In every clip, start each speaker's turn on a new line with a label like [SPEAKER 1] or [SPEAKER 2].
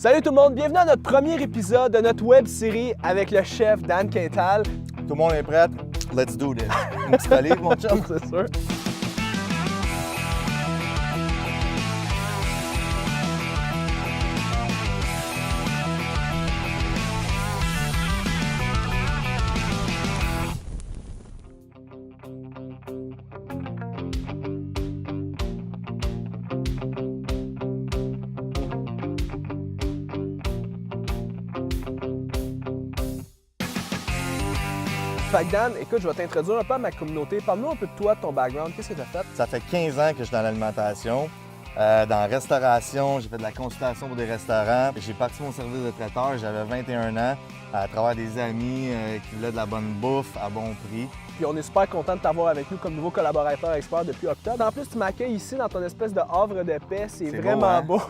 [SPEAKER 1] Salut tout le monde, bienvenue à notre premier épisode de notre web série avec le chef Dan Quintal.
[SPEAKER 2] Tout le monde est prêt? Let's do this. Une petite olive, mon chum?
[SPEAKER 1] C'est sûr. Fait que Dan, écoute, je vais t'introduire un peu à ma communauté. Parle-nous un peu de toi, de ton background. Qu'est-ce que tu as fait?
[SPEAKER 2] Ça fait 15 ans que je suis dans l'alimentation. Dans la restauration, j'ai fait de la consultation pour des restaurants. J'ai parti mon service de traiteur, j'avais 21 ans, à travers des amis qui voulaient de la bonne bouffe à bon prix.
[SPEAKER 1] Puis on est super content de t'avoir avec nous comme nouveau collaborateur expert depuis octobre. En plus, tu m'accueilles ici dans ton espèce de havre de paix. C'est vraiment beau.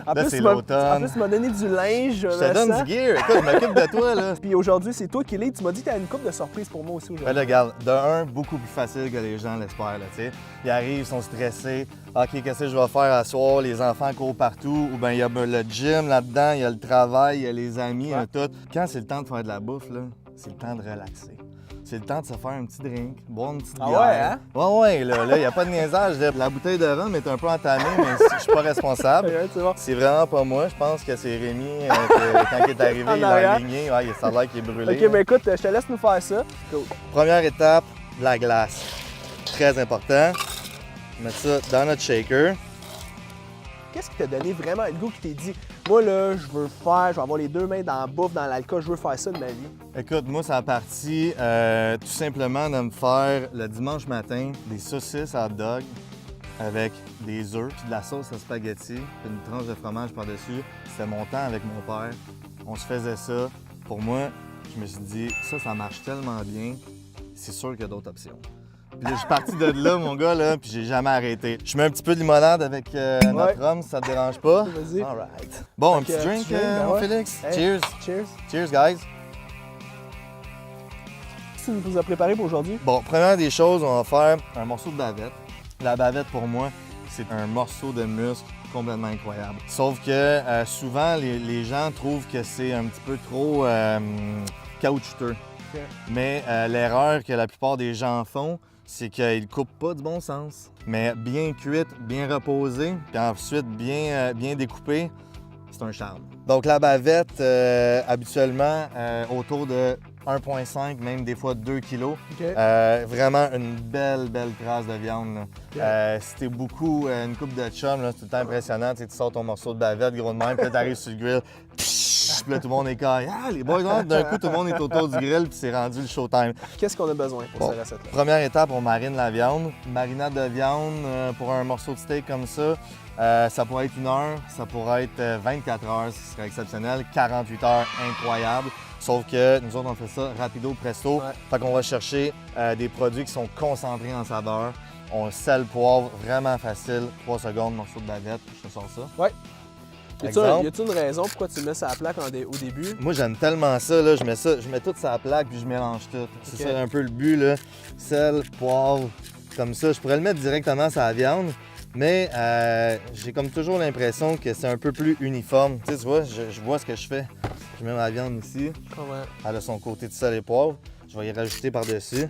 [SPEAKER 1] En
[SPEAKER 2] Là,
[SPEAKER 1] plus,
[SPEAKER 2] c'est
[SPEAKER 1] tu m'as
[SPEAKER 2] l'automne.
[SPEAKER 1] donné du linge.
[SPEAKER 2] Je te donne du gear. Écoute, je m'occupe de toi, là.
[SPEAKER 1] Puis aujourd'hui, c'est toi qui l'es. Tu m'as dit que tu as une couple de surprises pour moi aussi aujourd'hui.
[SPEAKER 2] Ben là, regarde, de un, beaucoup plus facile que les gens l'espèrent, là, tu sais. Ils arrivent, ils sont stressés. OK, qu'est-ce que je vais faire à soir? Les enfants courent partout. Ou bien il y a le gym là-dedans, il y a le travail, il y a les amis, il y a tout. Quand c'est le temps de faire de la bouffe, là, c'est le temps de relaxer. C'est le temps de se faire un petit drink, boire une petite bière.
[SPEAKER 1] Ouais, hein?
[SPEAKER 2] Ouais, là, il n'y a pas de niaisage. La bouteille de rhum est un peu entamée, mais je suis pas responsable.
[SPEAKER 1] Ouais, c'est bon.
[SPEAKER 2] C'est vraiment pas moi. Je pense que c'est Rémi, quand il est arrivé,
[SPEAKER 1] En
[SPEAKER 2] il
[SPEAKER 1] arrière.
[SPEAKER 2] a aligné. Ouais, ça a l'air qu'il est brûlé.
[SPEAKER 1] OK, ben écoute, je te laisse nous faire ça. Cool.
[SPEAKER 2] Première étape, la glace. Très important. Mettre ça dans notre shaker.
[SPEAKER 1] Qu'est-ce qui t'a donné vraiment le goût qui t'est dit, moi là, je veux faire, je vais avoir les deux mains dans la bouffe, dans l'alcool, je veux faire ça de ma vie?
[SPEAKER 2] Écoute, moi, ça a parti tout simplement de me faire le dimanche matin des saucisses à hot dog avec des œufs, puis de la sauce à spaghetti, puis une tranche de fromage par-dessus. C'était mon temps avec mon père. On se faisait ça. Pour moi, je me suis dit, ça marche tellement bien, c'est sûr qu'il y a d'autres options. Puis là, je suis parti de là, mon gars, là, puis j'ai jamais arrêté. Je mets un petit peu de limonade avec notre rhum, si ça te dérange pas.
[SPEAKER 1] Vas-y.
[SPEAKER 2] All right. Bon, un
[SPEAKER 1] Fait
[SPEAKER 2] petit
[SPEAKER 1] que,
[SPEAKER 2] drink,
[SPEAKER 1] ben
[SPEAKER 2] mon
[SPEAKER 1] ouais.
[SPEAKER 2] Félix.
[SPEAKER 1] Hey,
[SPEAKER 2] Cheers.
[SPEAKER 1] Cheers.
[SPEAKER 2] Cheers, guys.
[SPEAKER 1] Qu'est-ce que tu nous as préparé pour aujourd'hui?
[SPEAKER 2] Bon, première des choses, on va faire un morceau de bavette. La bavette, pour moi, c'est un morceau de muscle complètement incroyable. Sauf que souvent, les gens trouvent que c'est un petit peu trop caoutchouteux.
[SPEAKER 1] OK.
[SPEAKER 2] Mais l'erreur que la plupart des gens font, c'est qu'ils ne coupent pas du bon sens. Mais bien cuite, bien reposée, puis ensuite bien découpée, c'est un charme. Donc la bavette, habituellement, autour de 1,5, même des fois 2 kilos.
[SPEAKER 1] OK.
[SPEAKER 2] Vraiment une belle trace de viande, là.
[SPEAKER 1] OK.
[SPEAKER 2] Si t'es beaucoup une coupe de chum, là, c'est tout le temps impressionnant. Tu sais, tu sors ton morceau de bavette, gros de même, puis là, t'arrives sur le grill. Puis là, tout le monde est comme « Ah, les boys, non? » D'un coup, tout le monde est autour du grill, puis c'est rendu le showtime.
[SPEAKER 1] Qu'est-ce qu'on a besoin pour
[SPEAKER 2] Bon.
[SPEAKER 1] cette recette-là?
[SPEAKER 2] Première étape, on marine la viande. Marinade de viande pour un morceau de steak comme ça, ça pourrait être 1 heure, ça pourrait être 24 heures, ce serait exceptionnel. 48 heures, incroyable. Sauf que nous autres, on fait ça rapido, presto.
[SPEAKER 1] Ouais.
[SPEAKER 2] Fait qu'on va chercher des produits qui sont concentrés en saveur. On sel, poivre, vraiment facile. 3 secondes, morceau de bavette, je te sors ça.
[SPEAKER 1] Ouais. Y
[SPEAKER 2] Exemple.
[SPEAKER 1] a-t-il une raison pourquoi tu mets ça à la plaque au début?
[SPEAKER 2] Moi, j'aime tellement ça, là. Je mets tout ça à la plaque puis je mélange tout. C'est
[SPEAKER 1] Ok.
[SPEAKER 2] ça un peu le but, là. Sel, poivre, comme ça. Je pourrais le mettre directement sur la viande, mais j'ai comme toujours l'impression que c'est un peu plus uniforme. Tu sais, tu vois, je vois ce que je fais. Je mets ma viande ici.
[SPEAKER 1] Comment?
[SPEAKER 2] Elle a son côté de sel et poivre. Je vais y rajouter par-dessus.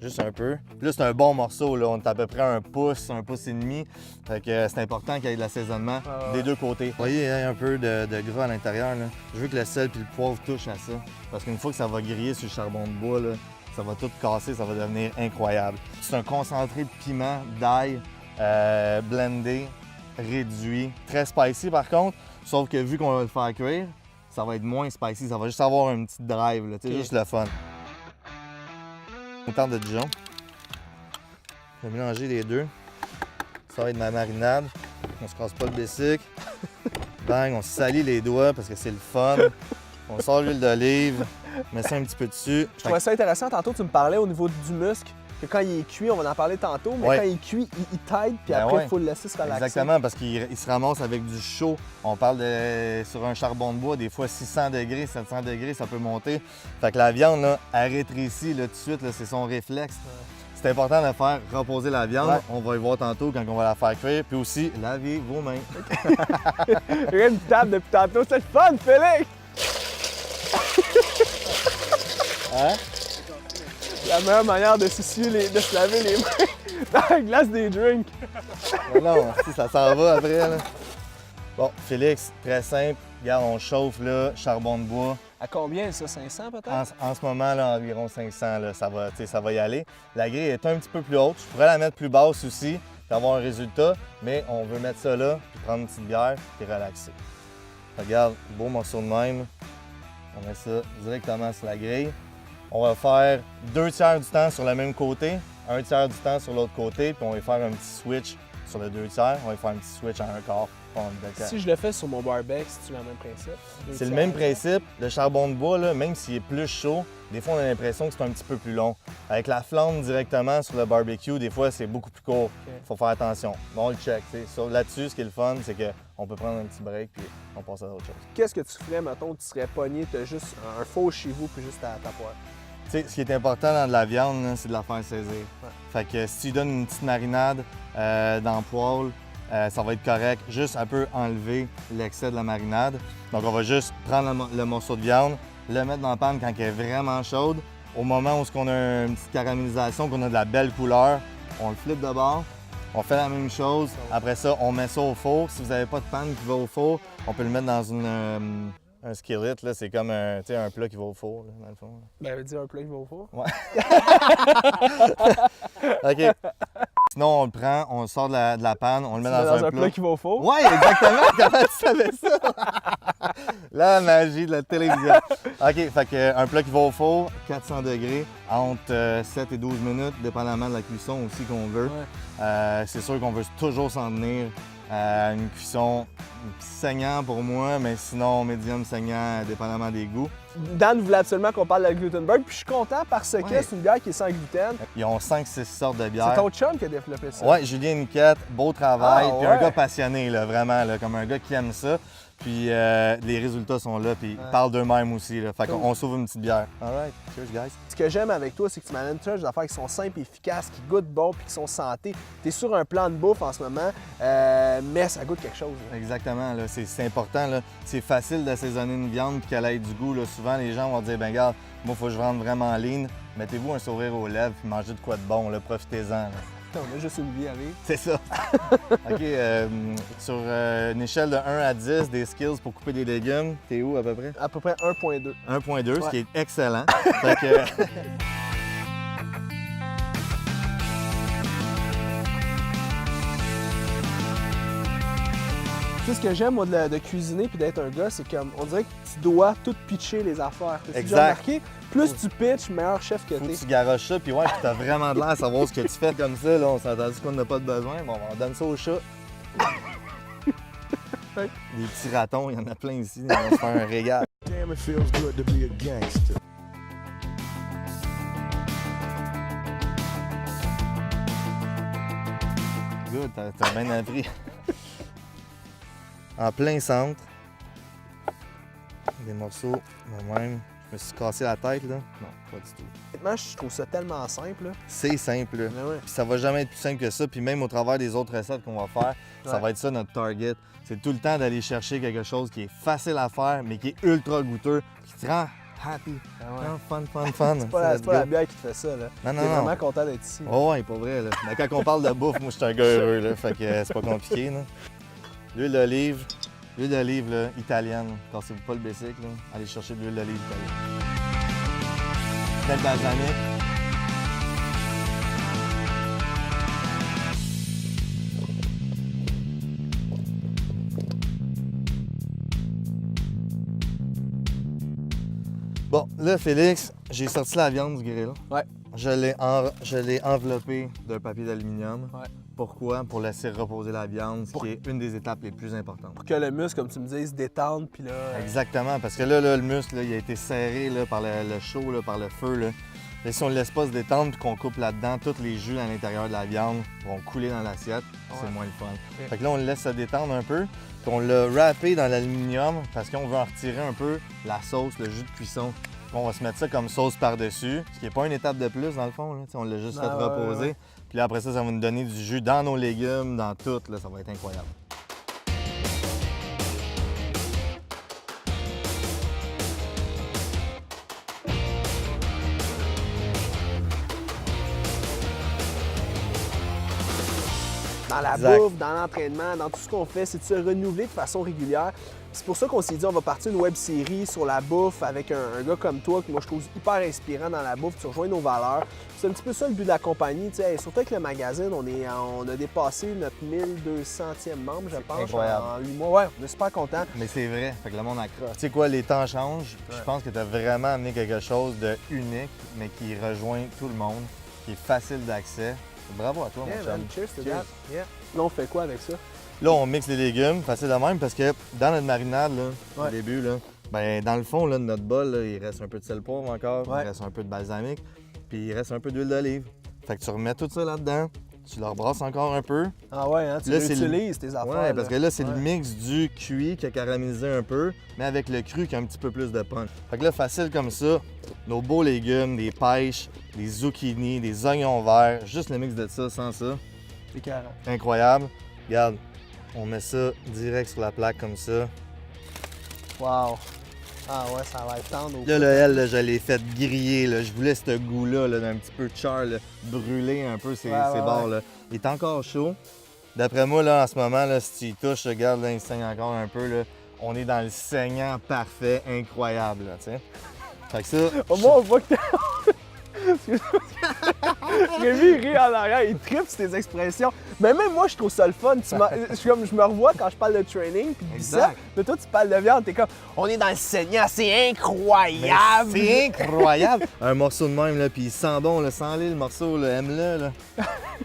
[SPEAKER 2] Juste un peu. Puis là, c'est un bon morceau, là. On est à peu près 1 pouce et demi. Fait que c'est important qu'il y ait de l'assaisonnement des deux côtés. Vous voyez, il y a un peu de gras à l'intérieur, là. Je veux que le sel et le poivre touchent à ça. Parce qu'une fois que ça va griller sur le charbon de bois, là, ça va tout casser, ça va devenir incroyable. C'est un concentré de piment, d'ail, blendé, réduit. Très spicy, par contre. Sauf que vu qu'on va le faire cuire, ça va être moins spicy. Ça va juste avoir une petite drive, là. Tu sais,
[SPEAKER 1] Ok.
[SPEAKER 2] juste le fun. Moutarde de Dijon. Je vais mélanger les deux. Ça va être ma marinade. On se casse pas le basic. Bang, on se salit les doigts parce que c'est le fun. On sort l'huile d'olive, on met ça un petit peu dessus.
[SPEAKER 1] Je trouvais ça intéressant. Tantôt, tu me parlais au niveau du muscle, que quand il est cuit, on va en parler tantôt, mais
[SPEAKER 2] Ouais.
[SPEAKER 1] quand il est cuit, il t'aide, puis
[SPEAKER 2] Ben
[SPEAKER 1] après, il
[SPEAKER 2] ouais.
[SPEAKER 1] faut le laisser se relaxer.
[SPEAKER 2] Exactement, parce qu'il se ramasse avec du chaud. On parle sur un charbon de bois, des fois 600 degrés, 700 degrés, ça peut monter. Fait que la viande, là, elle rétrécit là, tout de suite, là, c'est son réflexe. c'est important de faire reposer la viande.
[SPEAKER 1] Ouais.
[SPEAKER 2] On va y voir tantôt quand on va la faire cuire. Puis aussi, lavez vos mains.
[SPEAKER 1] Rien de table depuis tantôt, c'est le fun, Félix!
[SPEAKER 2] Hein?
[SPEAKER 1] La meilleure manière de se laver les mains dans la glace des drinks.
[SPEAKER 2] Non, si, ça s'en va après. Là. Bon, Félix, très simple. Regarde, on chauffe là, charbon de bois.
[SPEAKER 1] À combien ça? 500 peut-être?
[SPEAKER 2] En ce moment, là, environ 500, là, ça va y aller. La grille est un petit peu plus haute. Je pourrais la mettre plus basse aussi, pour avoir un résultat, mais on veut mettre ça là, puis prendre une petite bière, puis relaxer. Regarde, beau morceau de même. On met ça directement sur la grille. On va faire 2/3 du temps sur le même côté, 1/3 du temps sur l'autre côté, puis on va faire un petit switch sur le 2/3. On va faire un petit switch à 1/4.
[SPEAKER 1] Si je le fais sur mon barbecue, c'est-tu le même principe?
[SPEAKER 2] C'est le même principe. Le charbon de bois, là, même s'il est plus chaud, des fois on a l'impression que c'est un petit peu plus long. Avec la flamme directement sur le barbecue, des fois c'est beaucoup plus court. Il faut faire attention. Bon, on le check. Là-dessus, ce qui est le fun, c'est qu'on peut prendre un petit break puis on passe à autre chose.
[SPEAKER 1] Qu'est-ce que tu ferais, mettons, tu serais pogné, tu as juste un four chez vous puis juste ta poêle?
[SPEAKER 2] Tu sais, ce qui est important dans de la viande, là, c'est de la faire saisir.
[SPEAKER 1] Ouais.
[SPEAKER 2] Fait que si tu donnes une petite marinade dans le poêle, ça va être correct. Juste un peu enlever l'excès de la marinade. Donc, on va juste prendre le morceau de viande, le mettre dans la panne quand elle est vraiment chaude. Au moment où on a une petite caramélisation, qu'on a de la belle couleur, on le flippe de bord. On fait la même chose. Après ça, on met ça au four. Si vous n'avez pas de panne qui va au four, on peut le mettre dans un skillet. C'est comme un plat qui va au four, là, dans le fond.
[SPEAKER 1] Ben, dis un plat qui va au four.
[SPEAKER 2] Ouais. OK. Sinon, on le prend, on le sort de la panne, on le met dans un
[SPEAKER 1] plat qui va au four?
[SPEAKER 2] Ouais, exactement! Comment tu savais ça? La magie de la télévision. OK, fait que, un plat qui va au four, 400 degrés, entre 7 et 12 minutes, dépendamment de la cuisson aussi qu'on veut.
[SPEAKER 1] Ouais.
[SPEAKER 2] C'est sûr qu'on veut toujours s'en tenir à une cuisson saignant pour moi, mais sinon médium saignant, dépendamment des goûts.
[SPEAKER 1] Dan voulait absolument qu'on parle de la Glutenberg, puis je suis content parce que
[SPEAKER 2] Ouais.
[SPEAKER 1] c'est une bière qui est sans gluten.
[SPEAKER 2] Ils ont 5-6 sortes de
[SPEAKER 1] C'est
[SPEAKER 2] bières.
[SPEAKER 1] ton chum qui a développé ça.
[SPEAKER 2] Ouais, Julien Niquette, beau travail,
[SPEAKER 1] Ah,
[SPEAKER 2] puis
[SPEAKER 1] ouais.
[SPEAKER 2] un gars passionné, là, vraiment, là, comme un gars qui aime ça. Puis les résultats sont là, puis ils parlent d'eux-mêmes aussi. Là. Fait qu'on s'ouvre une petite bière. All right, cheers guys.
[SPEAKER 1] Ce que j'aime avec toi, c'est que tu m'amènes toujours des affaires qui sont simples et efficaces, qui goûtent bon puis qui sont santé. Tu es sur un plan de bouffe en ce moment, mais ça goûte quelque chose. Là.
[SPEAKER 2] Exactement, là, c'est important. Là. C'est facile d'assaisonner une viande puis qu'elle ait du goût. Là. Souvent, les gens vont dire, ben regarde, moi, il faut que je rentre vraiment lean. Mettez-vous un sourire aux lèvres puis mangez de quoi de bon, là. Profitez-en. Là.
[SPEAKER 1] On a juste Olivier arrive.
[SPEAKER 2] C'est ça. OK, sur une échelle de 1 à 10, des skills pour couper des légumes, t'es où à peu près?
[SPEAKER 1] À peu près 1.2.
[SPEAKER 2] 1.2,
[SPEAKER 1] Ouais.
[SPEAKER 2] ce qui est excellent. Fait que...
[SPEAKER 1] Tu sais, ce que j'aime, moi, de cuisiner puis d'être un gars, c'est qu'on dirait que tu dois tout pitcher les affaires. T'as déjà
[SPEAKER 2] Exact.
[SPEAKER 1] remarqué? Plus tu pitches, meilleur chef que
[SPEAKER 2] Faut que
[SPEAKER 1] t'es.
[SPEAKER 2] tu garoches ça, puis ouais, puis t'as vraiment de l'air à savoir ce que tu fais comme ça, là. On s'est entendu qu'on n'a pas de besoin. Bon, on donne ça au chat. Des petits ratons, il y en a plein ici. On va se faire un régal.
[SPEAKER 3] Damn, it feels good to be a gangster.
[SPEAKER 2] Good, t'as bien appris. En plein centre. Des morceaux de même. Je me suis cassé la tête, là. Non, pas du tout.
[SPEAKER 1] Honnêtement, je trouve ça tellement simple. Là.
[SPEAKER 2] C'est simple, là.
[SPEAKER 1] Mais ouais.
[SPEAKER 2] Puis ça va jamais être plus simple que ça. Puis même au travers des autres recettes qu'on va faire, ça
[SPEAKER 1] Ouais.
[SPEAKER 2] va être ça notre target. C'est tout le temps d'aller chercher quelque chose qui est facile à faire, mais qui est ultra goûteux, qui te rend happy.
[SPEAKER 1] Ah ouais.
[SPEAKER 2] Non, fun.
[SPEAKER 1] C'est pas, c'est pas la bière qui te fait ça. Là.
[SPEAKER 2] Non,
[SPEAKER 1] T'es
[SPEAKER 2] non,
[SPEAKER 1] vraiment
[SPEAKER 2] non.
[SPEAKER 1] content d'être ici.
[SPEAKER 2] Oh, ouais, pas vrai, là. Mais quand on parle de bouffe, moi, je suis un gars heureux, là. Fait que c'est pas compliqué, là. L'huile d'olive. L'huile d'olive, là, italienne. Cassez-vous pas le bicycle, là. Allez chercher de l'huile d'olive italienne. Belle balsamique. Bon, là, Félix, j'ai sorti la viande du grill.
[SPEAKER 1] Ouais.
[SPEAKER 2] Je l'ai enveloppé d'un papier d'aluminium.
[SPEAKER 1] Ouais.
[SPEAKER 2] Pourquoi? Pour laisser reposer la viande, ce qui est une des étapes les plus importantes.
[SPEAKER 1] Pour que le muscle, comme tu me dis, se détende. Puis là,
[SPEAKER 2] Exactement, parce que là, le muscle, là, il a été serré là, par le chaud, là, par le feu. Là. Et si on ne le laisse pas se détendre et qu'on coupe là-dedans, tous les jus à l'intérieur de la viande vont couler dans l'assiette. C'est
[SPEAKER 1] Ouais.
[SPEAKER 2] moins le fun.
[SPEAKER 1] Ok.
[SPEAKER 2] Fait que là, on le laisse se détendre un peu. Puis on l'a râpé dans l'aluminium parce qu'on veut en retirer un peu la sauce, le jus de cuisson On va se mettre ça comme sauce par-dessus, ce qui n'est pas une étape de plus dans le fond. Là. On l'a juste fait reposer.
[SPEAKER 1] Ouais.
[SPEAKER 2] Puis là, après ça, ça va nous donner du jus dans nos légumes, dans tout. Là, ça va être incroyable.
[SPEAKER 1] Dans la
[SPEAKER 2] Exact.
[SPEAKER 1] bouffe, dans l'entraînement, dans tout ce qu'on fait, c'est de se renouveler de façon régulière. C'est pour ça qu'on s'est dit on va partir une web série sur la bouffe avec un gars comme toi que moi je trouve hyper inspirant dans la bouffe, tu rejoins nos valeurs. C'est un petit peu ça le but de la compagnie, tu sais, surtout avec le magazine, on a dépassé notre 1200e membre, je pense,
[SPEAKER 2] incroyable.
[SPEAKER 1] en 8 mois. Ouais, on est super contents.
[SPEAKER 2] Mais c'est vrai, fait que le monde accroche. Tu sais quoi, les temps changent. Puis je pense que tu as vraiment amené quelque chose de unique, mais qui rejoint tout le monde, qui est facile d'accès. Bravo à toi,
[SPEAKER 1] Yeah,
[SPEAKER 2] mon chum.
[SPEAKER 1] man, cheers to
[SPEAKER 2] Cheers.
[SPEAKER 1] that. Yeah. Là, on fait quoi avec ça?
[SPEAKER 2] Là, on mixe les légumes, facile de même, parce que dans notre marinade, là,
[SPEAKER 1] Ouais.
[SPEAKER 2] au début, là, ben, dans le fond là, de notre bol, là, il reste un peu de sel poivre encore,
[SPEAKER 1] Ouais.
[SPEAKER 2] il reste un peu de balsamique, puis il reste un peu d'huile d'olive. Fait que tu remets tout ça là-dedans, tu le rebrasses encore un peu.
[SPEAKER 1] Ah ouais, hein, tu
[SPEAKER 2] Là, c'est le-
[SPEAKER 1] réutilises tes affaires.
[SPEAKER 2] Ouais, parce que là, c'est
[SPEAKER 1] Ouais.
[SPEAKER 2] le mix du cuit qui a caramélisé un peu, mais avec le cru qui a un petit peu plus de punch. Fait que là, facile comme ça, nos beaux légumes, des pêches, des zucchini, des oignons verts, juste le mix de ça, sans ça.
[SPEAKER 1] C'est carré.
[SPEAKER 2] Incroyable. Regarde, on met ça direct sur la plaque comme ça.
[SPEAKER 1] Wow. Ah ouais, ça va être tendre au
[SPEAKER 2] Là, le L, là, je l'ai fait griller. Là. Je voulais ce goût-là là, d'un petit peu de char, là, brûler un peu ces bords. Là. Il est encore chaud. D'après moi, là, en ce moment, là, si tu y touches, regarde, là, il saigne encore un peu. Là. On est dans le saignant parfait, incroyable. Là, tu sais. Fait que ça,
[SPEAKER 1] Au moins, on voit que t'es. Rémi, il rit en arrière, il tripe sur tes expressions. Mais même moi, je trouve ça le fun. Je me revois quand je parle de training puis de ça.
[SPEAKER 2] Exact.
[SPEAKER 1] Mais toi, tu parles de viande, t'es comme, on est dans le saignant, c'est incroyable!
[SPEAKER 2] c'est incroyable! Un morceau de même, là, puis il sent bon, là, sens-le le morceau, là, aime-le. Là.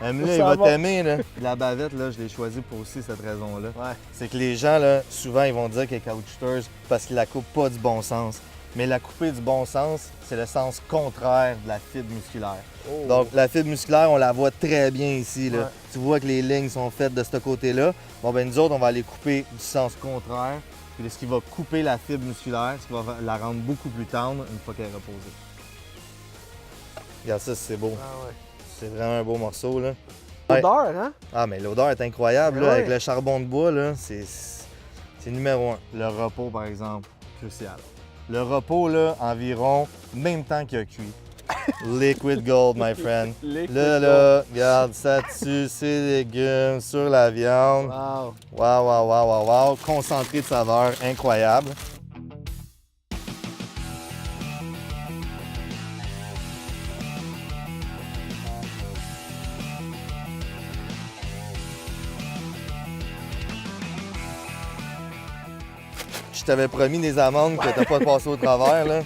[SPEAKER 2] Aime-le, il
[SPEAKER 1] Ça
[SPEAKER 2] va
[SPEAKER 1] va.
[SPEAKER 2] t'aimer. Là. La bavette, là, je l'ai choisi pour aussi cette raison-là.
[SPEAKER 1] Ouais.
[SPEAKER 2] C'est que les gens, là, souvent, ils vont dire qu'elle est caoutchouteuse parce qu'ils la coupent pas du bon sens. Mais la couper du bon sens, c'est le sens contraire de la fibre musculaire.
[SPEAKER 1] Oh.
[SPEAKER 2] Donc, la fibre musculaire, on la voit très bien ici. Là.
[SPEAKER 1] Ouais.
[SPEAKER 2] Tu vois que les lignes sont faites de ce côté-là. Bon, ben nous autres, on va les couper du sens contraire. Puis ce qui va couper la fibre musculaire, ce qui va la rendre beaucoup plus tendre une fois qu'elle est reposée. Regarde ça, c'est beau.
[SPEAKER 1] Ah ouais.
[SPEAKER 2] C'est vraiment un beau morceau, là. Ouais.
[SPEAKER 1] L'odeur, hein?
[SPEAKER 2] Ah, mais l'odeur est incroyable, là,
[SPEAKER 1] Ouais.
[SPEAKER 2] avec le charbon de bois, là, c'est numéro un. Le repos, par exemple, crucial. Le repos, là, environ même temps qu'il a cuit. Liquid gold, my friend.
[SPEAKER 1] Liquid
[SPEAKER 2] Là, regarde, ça tue ses légumes sur la viande.
[SPEAKER 1] Wow.
[SPEAKER 2] Wow, wow, wow, wow, wow. Concentré de saveur, incroyable. Je t'avais promis des amandes que t'as pas passé au travers, là.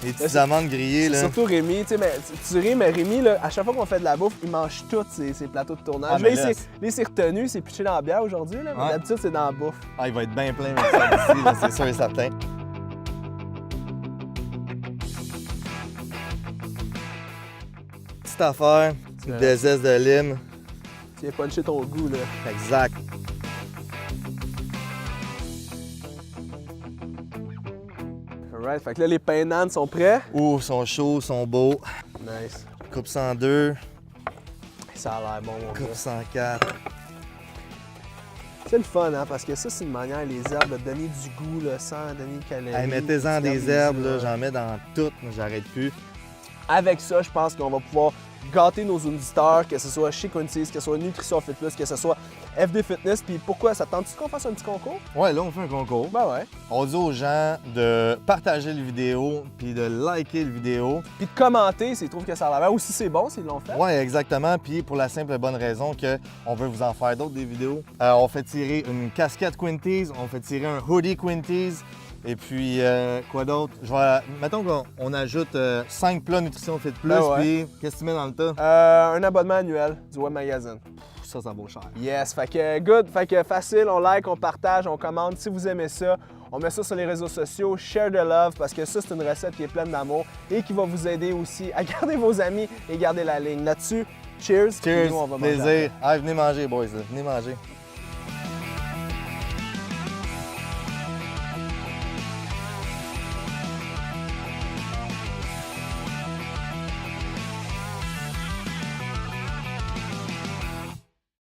[SPEAKER 2] Des petites amandes grillées, là.
[SPEAKER 1] Surtout Rémi, tu sais, mais tu ris, mais Rémi, là, à chaque fois qu'on fait de la bouffe, il mange tous ses plateaux de tournage.
[SPEAKER 2] Ah, mais
[SPEAKER 1] là,
[SPEAKER 2] là,
[SPEAKER 1] il s'est retenu, c'est pitché dans la bière aujourd'hui, là, mais
[SPEAKER 2] Ouais.
[SPEAKER 1] d'habitude, c'est dans la bouffe.
[SPEAKER 2] Ah, il va être bien plein avec ça ici, là, c'est sûr et certain. Petite affaire,
[SPEAKER 1] C'est
[SPEAKER 2] des zestes de lime.
[SPEAKER 1] Tu viens puncher ton goût, là.
[SPEAKER 2] Exact.
[SPEAKER 1] Alright, fait que là, les pains nan sont prêts.
[SPEAKER 2] Ouh, sont chauds, sont beaux.
[SPEAKER 1] Nice.
[SPEAKER 2] Coupe 102,
[SPEAKER 1] Ça a l'air bon, mon gars.
[SPEAKER 2] coupe 104.
[SPEAKER 1] C'est le fun, hein, parce que ça, c'est une manière, les herbes, de donner du goût, là, sans donner de calories.
[SPEAKER 2] Hey, mettez-en
[SPEAKER 1] Tu
[SPEAKER 2] des
[SPEAKER 1] gardes
[SPEAKER 2] herbes, là,
[SPEAKER 1] ouais.
[SPEAKER 2] j'en mets dans toutes, j'arrête plus.
[SPEAKER 1] Avec ça, je pense qu'on va pouvoir gâter nos auditeurs, que ce soit chez Quincy's, que ce soit Nutrition Fit Plus, que ce soit FD Fitness. Puis pourquoi ça te tente-tu qu'on fasse un petit concours?
[SPEAKER 2] Ouais, là, on fait un concours.
[SPEAKER 1] Ben ouais.
[SPEAKER 2] On dit aux gens de partager la vidéo puis de liker la vidéo.
[SPEAKER 1] Puis de commenter s'ils trouvent que ça a l'air bien, ou si c'est bon, s'ils l'ont fait.
[SPEAKER 2] Ouais, exactement. Puis pour la simple et bonne raison qu'on veut vous en faire d'autres des vidéos. On fait tirer une casquette Quinty's, on fait tirer un hoodie Quinty's. Et puis, quoi d'autre? Mettons qu'on ajoute 5 plats Nutrition Fit Plus,
[SPEAKER 1] Ben ouais.
[SPEAKER 2] puis qu'est-ce que tu mets dans le tas?
[SPEAKER 1] Un abonnement annuel du Web Magazine.
[SPEAKER 2] Ça vaut cher.
[SPEAKER 1] Yes, fait que good, fait que facile, on like, on partage, on commente. Si vous aimez ça, on met ça sur les réseaux sociaux, share the love, parce que ça, c'est une recette qui est pleine d'amour et qui va vous aider aussi à garder vos amis et garder la ligne. Là-dessus, cheers. Puis
[SPEAKER 2] Cheers,
[SPEAKER 1] nous, on va manger
[SPEAKER 2] plaisir. Ah, venez manger, boys, là. Venez manger.